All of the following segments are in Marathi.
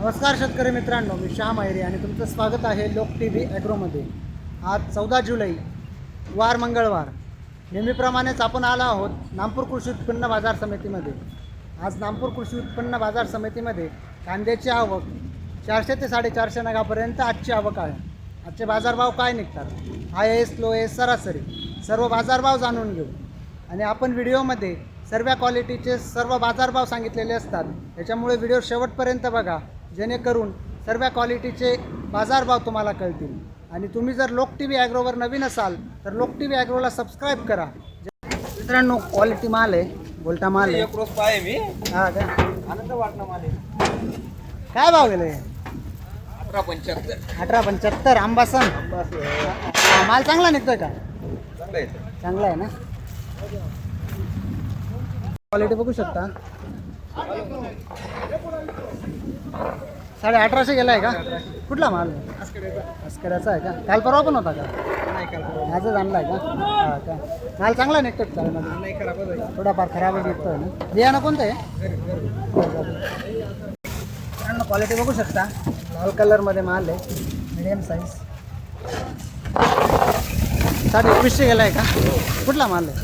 नमस्कार शेतकरी मित्रांनो, मी श्याम अहिरे आणि तुमचं स्वागत आहे लोक टी व्ही ॲग्रोमध्ये. आज 14 जुलै वार मंगळवार. नेहमीप्रमाणेच आपण आलो आहोत नागपूर कृषी उत्पन्न बाजार समितीमध्ये. आज नागपूर कृषी उत्पन्न बाजार समितीमध्ये कांद्याची आवक 400 ते 450 नगापर्यंत आजची आवक आहे. आजचे बाजारभाव काय निघतात, हायेस्ट लोएस्ट सरासरी सर्व बाजारभाव जाणून घेऊ. आणि आपण व्हिडिओमध्ये सर्व क्वालिटीचे सर्व बाजारभाव सांगितलेले असतात, त्याच्यामुळे व्हिडिओ शेवटपर्यंत बघा, जेणेकरून सर्व क्वालिटीचे बाजारभाव तुम्हाला कळतील. आणि तुम्ही जर लोक टी व्ही ॲग्रोवर नवीन असाल तर लोक टी व्ही ॲग्रोला सबस्क्राईब करा. मित्रांनो, क्वालिटी माल आहे, बोलटा माल आहे. हां का, आनंद वाटणं मला काय भाव गेले? 1875. 1875 आंबासन. माल चांगला निघतोय का? चांगला आहे ना. क्वालिटी बघू शकता. 1850 गेला आहे का? कुठला माल? अस्कराचा आहे का? काल परवा पण होता का? आजच आणला आहे का? हां का. माल चांगला निघतो का? नाही खराबच आहे, थोडाफार खराबच निघतोय ना. बियाणं कोणतं आहे? क्वालिटी बघू शकता. लाल कलरमध्ये माल आहे, मिडियम साईज. 2100 गेला आहे का? कुठला माल आहे?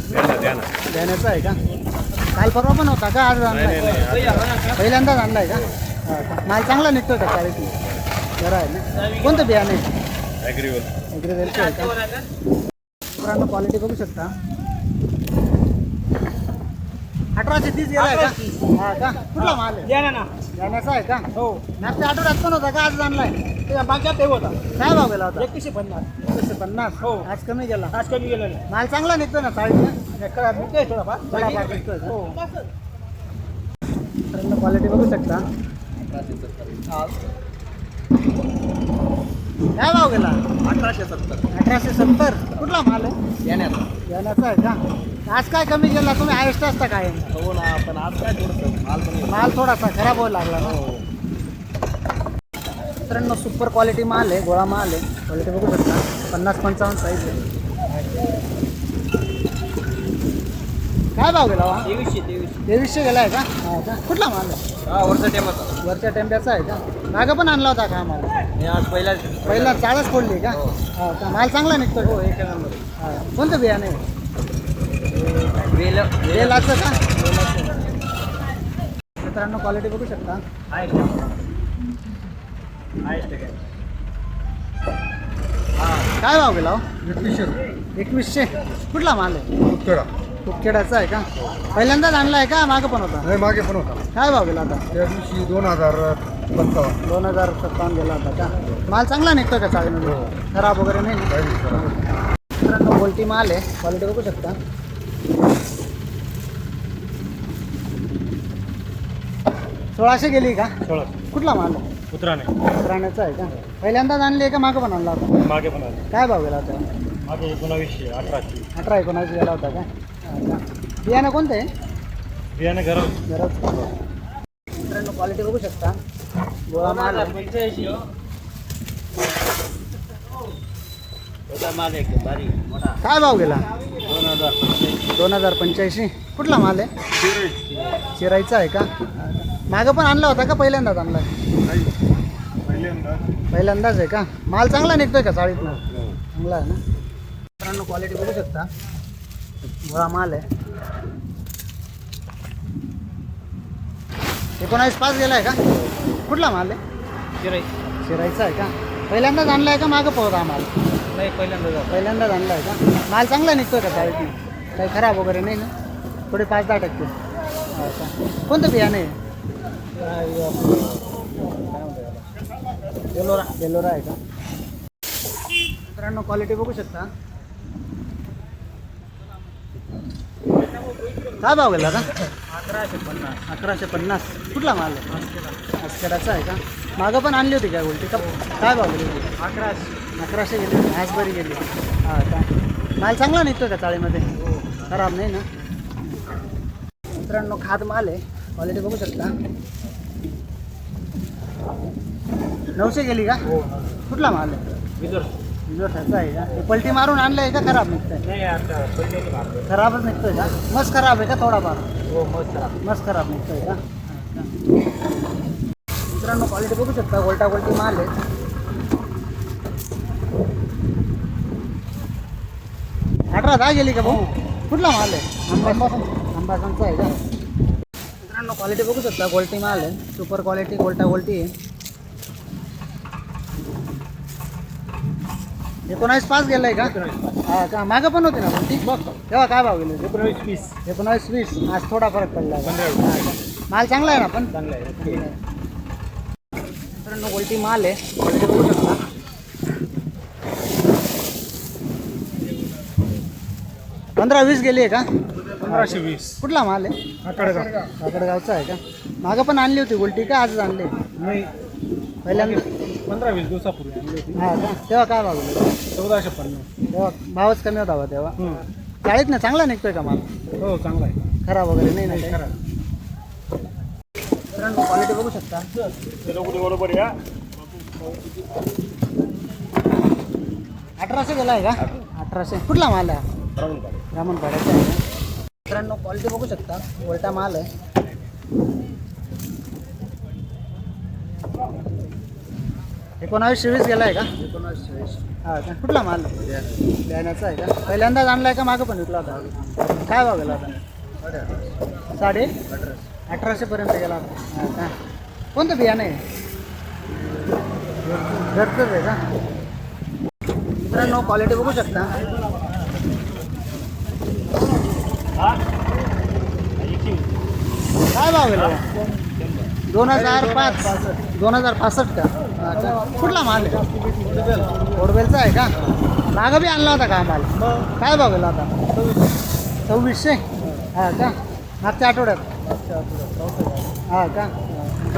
देण्याचा आहे का? काल परवा पण होता का? आज आणला आहे? पहिल्यांदाच आणला आहे का? हां का. माल चांगला निघतोय का? क्वालिटी बरं आहे ना. कोणतं बियाणं आहे? ॲग्रीवेलचं आहे का? मित्रांनो, क्वालिटी बघू शकता. 1830 गेला आहे का? हां का. कुठला माल आहे? जाण्याचा आहे का? हो. मागच्या आठवड्यात पण होता का? आज आणलाय? ते मागच्या ते होता काय भाव गेला होता? 2150. 2150. हो. आज कमी गेला. आज कमी गेलेलं आहे. माल चांगला निघतो ना चाळीसला? निघतोय थोडाफार. थोडाफार निघतोय का? हो. मित्रांनो, क्वालिटी बघू शकता. काय भाव गेला? 1870. 1870. कुठला माल आहे? येण्याचा. याण्याचा आहे का? आज काय कमी गेला? तुम्ही हायस्ट असता काय? हो ना, पण आज काय थोडंसं माल पण माल थोडासा खराब व्हायला लागला ना. हो. मित्रांनो, सुपर क्वालिटी माल आहे, गोळा माल आहे. क्वालिटी बघू शकता. 50-55 साईज आहे. काय भाव गेला? 2300 गेला आहे का? हा का. कुठला माल आहे? हा, वरचा टेमाचा. वरच्या टेंब्याचा आहे का? मागं पण आणला होता का माल? मी आज पहिला चाळच फोडली का? हो. हा का. माल चांगला निघतो. हो, एक नंबर. हा. कोणतं बियाणं आहे? बेलाचं का? मित्रांनो, क्वालिटी बघू शकता. काय भाव गेला? 2100. कुठला माल आहे? कुपखेडाचा आहे का? पहिल्यांदाच आणला आहे का? मागं पण होता? मागे पण होता. काय भाव गेला आता? त्या दिवशी 2055. 2057 गेला होता का? माल चांगला निघतो का चाळीमध्ये? खराब वगैरे नाही ना? मित्रांनो, बोलटी माल आहे. क्वालिटी बघू शकता. 1600 गेली का? कुठला माल आहे? उतराण्याचा आहे का? पहिल्यांदाच आणली आहे का? मागं पण आणला होता? मागे पण आले. काय भाव गेला होता? मागे 1900, 1800. 18-19 गेला होता का? हा का. बियाणं कोणतं आहे? बियाणं गरज. मित्रांनो, क्वालिटी बघू शकता. गोळा माल आहे. माल एकदम भारी मोठा. काय भाव गेला? 2085. 2085. कुठला माल आहे? चिरायचा आहे का? मागं पण आणला होता का? पहिल्यांदाच आणला? पहिल्यांदाच आहे का? माल चांगला निघतोय का चाळीतनं? चांगला आहे ना. मित्रांनो, क्वालिटी बघू शकता. गोळा माल आहे. 19.5 गेला आहे का? कुठला माल आहे? चिरायचा आहे का? पहिल्यांदाच आणला आहे का? मागं पोहता माल? नाही, पहिल्यांदाच आणला आहे का? माल चांगला निघतोय का चाळीतनं? काही खराब वगैरे नाही ना? थोडे 5-10%. हा का. कोणतं बियाणं आहे? बेलोरा आहे का? मित्रांनो, क्वालिटी बघू शकता. काय भाव गेला का? 1150. कुठला माल आहे? अस्कराचा आहे का? मागं पण आणली होती काय बोलते का? काय भाव गेली? 1100 गेली. आज बरी गेली. हां का. माल चांगला निघतो का चाळीमध्ये? खराब नाही ना. मित्रांनो, खाद माल आहे. क्वालिटी बघू शकता. 900 गेली का? कुठला माल आहे? विजोठाचा आहे का? हे पलटी मारून आणलं आहे का? खराब निघतंय? नाही, आता खराबच निघतोय का? मस्त खराब आहे का? थोडाफार हो, मस्त. मस्त खराब निघतोय का? मित्रांनो क्वालिटी बघू शकता, गोल्टा गोल्टी माल आहे. अठरा दहा गेली का भाऊ? कुठला माल आहे? आंबासांचा आहे का? मित्रांनो क्वालिटी बघू शकता, गोल्टी माल आहे, सुपर क्वालिटी गोल्टा गोल्टी आहे. 19.5 गेलाय का? हा का? मागं पण होते ना पण ठीक बघ. तेव्हा काय भाव गेले? 19-20. 19-20. आज थोडा फरक पडला का? 15. हा का? माल चांगला आहे ना पण? चांगलं आहे. मित्रांनो गोल्टी माल आहे, क्वालिटी बघू शकता. 15-20 गेली आहे का? 1520. कुठला माल आहे? काकडगावचा आहे का? मागं पण आणली होती गोल्टी का आजच आणली? नाही, पहिल्यांदा 15-20 दिवसापूर्वी आणली होती. हा का? तेव्हा काय भाव गेले? 1450. तेव्हा भावच कमी होता बा तेव्हा. चाळीत ना चांगला निघतोय का माल? हो, चांगला आहे. खराब वगैरे नाही ना काही? खरं. मित्रांनो क्वालिटी बघू शकता. बरोबर या. 1800 गेला आहे का? 1800. कुठला माल आहे? ब्राह्मणपाड्याचा आहे का? मित्रांनो क्वालिटी बघू शकता, उलटा माल आहे. 19-20 गेला आहे का? 19-20. हा का? कुठला माल? बियाण्याचा आहे का? पहिल्यांदाच आणलाय का मागं पण विकला होता? काय भाव गेला होता? 1800 पर्यंत गेला होता. हा का? कोणतं बियाणं आहे? घरचंच आहे का? मित्रांनो क्वालिटी बघू शकता. काय भाव गेला? 2005. 2065 का? हा का? कुठला माल आहे? ओडबेलचा आहे का? मागं बी आणला होता का माल? काय भाव गेला होता? 2600. हा का? मागच्या आठवड्यात? हा का?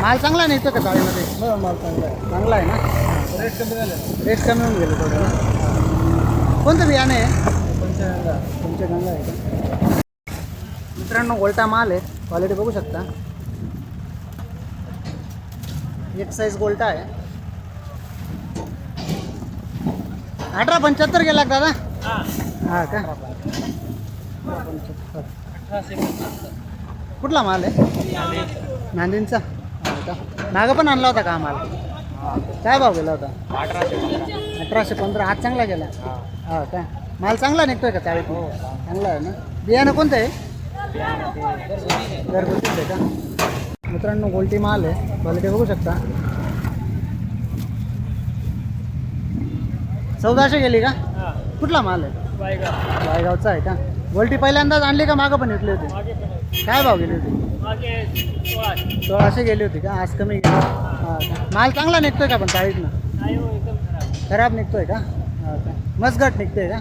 माल चांगला निघतो का चाळीमध्ये? माल चांगला आहे ना? रेट कमी होऊन गेले थोडं ना? कोणतं बियाणं आहे? पंचगंगा आहे का? मित्रांनो गोल्टा माल आहे, क्वालिटी बघू शकता. एक साईज गोल्टा आहे. 1875 गेला का दादा? हा का? 1875. कुठला माल आहे? नांदींचा. हा का? मागं पण आणला होता का माल? काय भाव गेला होता? 1815. आज चांगला गेला. हा का? माल चांगला निघतोय का चाळीत? चांगला आहे ना? बियाणं कोणतं आहे? घरगुतीच आहे का? मित्रांनो गोल्टी माल आहे, क्वालिटी बघू शकता. 1400 गेली का? कुठला माल आहे? वायगावचा आहे का? गोल्टी पहिल्यांदाच आणली का मागं पण विकली होती? काय भाव गेली होती? 1600 गेली होती का? आज कमी गेली. हा का? माल चांगला निघतोय का पण चाळीतनं? खराब निघतोय का? हा का? मस्गट निघतोय का?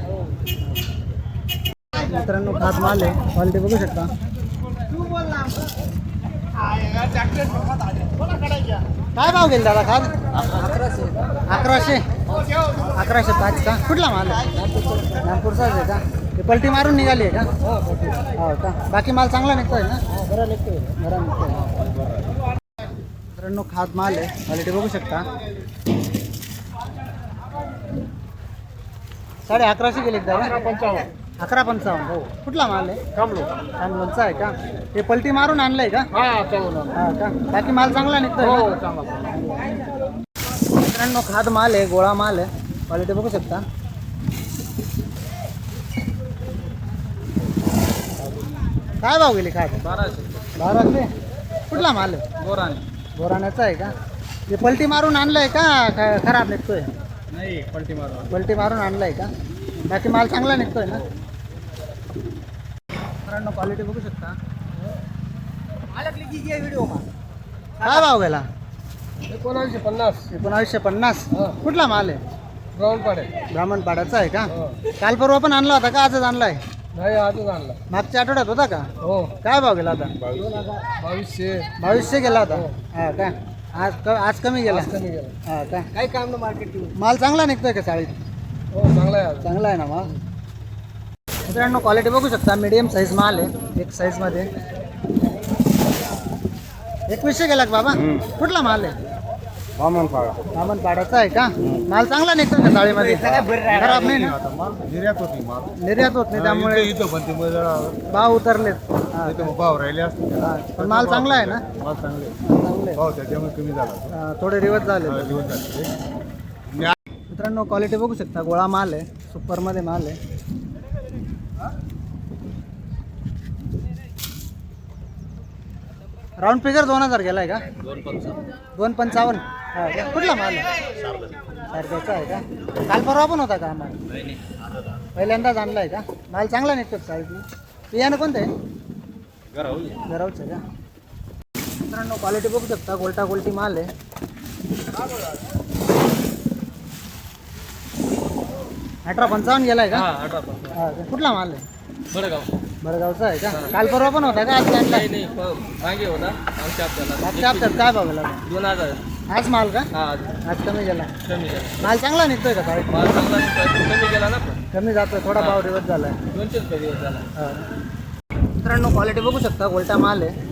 मित्रांनो खास माल आहे, क्वालिटी बघू शकता. काय भाव गेला दादा खास? 1100. 1105 का? कुठला माल आहे? नागपूरचाच आहे का? ते पलटी मारून निघाली आहे का? हो का? बाकी माल चांगला निघतोय ना? बरा निघतोय. मित्रांनो खास माल आहे, क्वालिटी बघू शकता. 1150 गेले दादा? 1155. हो. कुठला माल आहे? कामलोनचा आहे का? ते पलटी मारून आणलंय का? हा का? बाकी माल चांगला निघतोय ना? मित्रांनो खाद माल आहे, गोळा माल आहे, क्वालिटी बघू शकता. काय भाव गेली खाद? 1200. कुठला माल आहे? गोराण्याचा आहे का? ते पलटी मारून आणलंय का खराब निघतोय? नाही, पलटी मारून आणलाय का? बाकी माल चांगला निघतोय ना? मित्रांनो क्वालिटी बघू शकता. काय भाव गेला? 1950. कुठला माल आहे? ब्राह्मणपाड्याचा आहे का? काल परवा पण आणला होता का आजच आणलाय? नाही, आजच आणला. मागच्या आठवड्यात होता का? हो. काय भाव गेला होता? 2200 गेला होता. हा का? आज कमी गेला. हा का? काय काम ना मार्केट? माल चांगला निघतोय का चाळीत? हो, चांगला आहे. चांगला आहे ना माल. मित्रांनो क्वालिटी बघू शकता, मीडियम साईज माल आहे. एक साईजमध्ये 2100 गेला का बाबा? कुठला माल आहे? वामन फाळा सामान पाडायचा आहे का माल चांगला निघतो का चाळीमध्ये खराब नाही ना निर्यात होती माल निर्यात होत नाही त्यामुळे इथं पण ते जरा भाव उतरलेत हा, इथं भाव राहिले असते हा. पण माल चांगला आहे ना माल चांगले चांगले भाव त्याच्यामुळे कमी झाला थोडे दिवस झाले दिवस झाले मित्रांनो क्वालिटी बघू शकता गोळा माल आहे सुपरमध्ये माल आहे राऊंड फिगर 2000 गेलाय का 255 हा का? कुठला माल आहे सारख्याचा आहे का काल परवा पण होता का माल पहिल्यांदाच आणलाय का माल चांगला निघतो साईडने बियाणं कोणतं आहे गरावचं का मित्रांनो क्वालिटी बघू शकता गोलटा गोलटी माल आहे 1855 गेलाय का हा का? कुठला माल आहे बडगावचा आहे का काल परवा पण होता का आज आणलाय मागे होता आमच्या आपल्याला आजच्या हप्त्यात काय बघायला 2000 आज माल का हा आज कमी गेला कमी झाला माल चांगला निघतोय का साईड माल चांगला कमी गेला ना पण कमी जातोय थोडा भाव रिवर्स झालाय 200 रुपये दिवस झाला हा. मित्रांनो क्वालिटी बघू शकता गोलटा माल आहे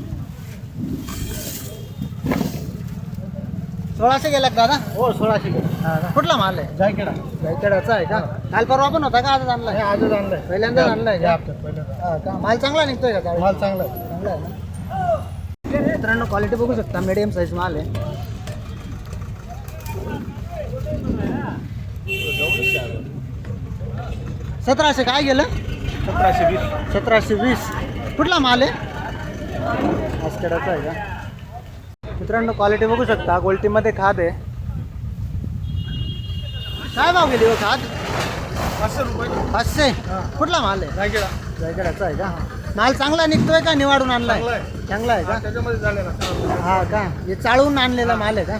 1600 गेला का दादा हो 1600 हा का? कुठला माल आहे जायकेडा गायकडाचा आहे का काल परवा पण होता का आजच आणलाय आजच आणलाय पहिल्यांदाच आणलाय का हप्त्यात पहिल्यांदा हा का माल चांगला निघतोय का चालेल माल चांगला आहे चांगला आहे ना मित्रांनो क्वालिटी बघू शकता मीडियम साईज माल आहे सतराशे काय गेलं 1720 1720 कुठला माल आहे आजकडाचा आहे का मित्रांनो क्वालिटी बघू शकता गोल्टीमध्ये खाद आहे काय भाव गेली हो खाद 500 रुपये 500 कुठला माल आहे जायकेडा जायकडाचा आहे का माल चांगला निघतोय का निवाडून आणलाय चांगला आहे. चांगला आहे का त्याच्यामध्ये झाले ना हा का हे चाळून आणलेला माल आहे का